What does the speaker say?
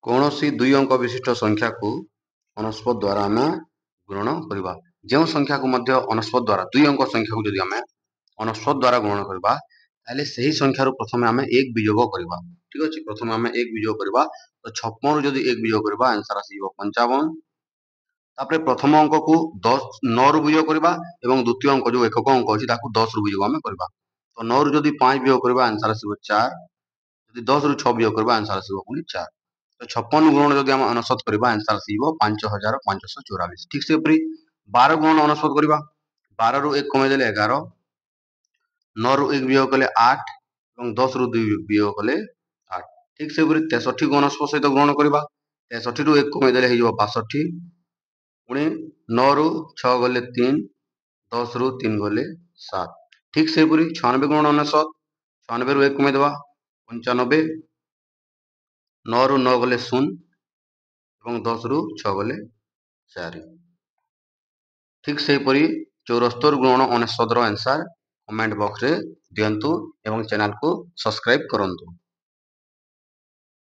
କୌଣସି ଦୁଇ ଅଙ୍କ ବିଶିଷ୍ଟ ସଂଖ୍ୟାକୁ ଅନସ୍ପତ ଦ୍ୱାରା ଆମେ ଗୁଣନ କରିବା। ଯେଉଁ ସଂଖ୍ୟାକୁ ମଧ୍ୟ ଅନସ୍ପତ ଦ୍ୱାରା ଦୁଇ ଅଙ୍କ ସଂଖ୍ୟାକୁ ଯଦି ଆମେ ଅନସ୍ପତ ଦ୍ୱାରା ଗୁଣନ କରିବା ତାହେଲେ ସେହି ସଂଖ୍ୟାରୁ ପ୍ରଥମେ ଆମେ ଏକ ବିଯୋଗ କରିବା। ଠିକ ଅଛି, ପ୍ରଥମେ ଆମେ ଏକ ବିଯୋଗ କରିବା। ତ 56ରୁ ଯଦି ଏକ ବିଯୋଗ କରିବା ଆନ୍ସର ଆସିଯିବ 55। ତାପରେ ପ୍ରଥମ ଅଙ୍କକୁ 9ରୁ ବିଯୋଗ କରିବା ଏବଂ ଦ୍ୱିତୀୟ ଅଙ୍କ ଯେଉଁ ଏକକ ଅଙ୍କ ଅଛି ତାକୁ 10ରୁ ବିଯୋଗ ଆମେ କରିବା। ତ 9ରୁ ଯଦି 5 ବିଯୋଗ କରିବା ଆନ୍ସର ଆସିବ 4। ଯଦି 10ରୁ 6 ବିଯୋଗ କରିବା ଆନ୍ସର ଆସିବ ପୁଣି 4। ତ 56 ଗୁଣନ ଯଦି ଆମେ ଅନସ୍ପତ କରିବା ଆନ୍ସର ଆସିବ 5544। ଠିକ ସେପରି 12 ଗୁଣନ ଅନସ୍ପତ କରିବା। 12ରୁ 1 କମେଇଦେଲେ 11, 9ରୁ 1 ବିଯୋଗ କଲେ 8 ଏବଂ 10ରୁ 2 ବିଯୋଗ କଲେ 8। ଠିକ ସେପରି 63କୁ ଅନସ୍ପତ ସହିତ ଗ୍ରହଣ କରିବା। 63ରୁ 1 କମେଇଦେଲେ ହେଇଯିବ 62, ପୁଣି 9ରୁ 6 ଗଲେ 3, 10ରୁ 3 ଗଲେ 7। ଠିକ ସେପରି 96 ଗୁଣନ ଅନସ୍ପତ। 96ରୁ 1 କମେଇଦେବା 95, 9ରୁ 9 ଗଲେ 0 ଏବଂ 10ରୁ 6 ଗଲେ 4। ଠିକ ସେହିପରି 74 ଗୁଣନ 99ର ଆନ୍ସର କମେଣ୍ଟ ବକ୍ସରେ ଦିଅନ୍ତୁ ଏବଂ ଚ୍ୟାନେଲକୁ ସବସ୍କ୍ରାଇବ କରନ୍ତୁ।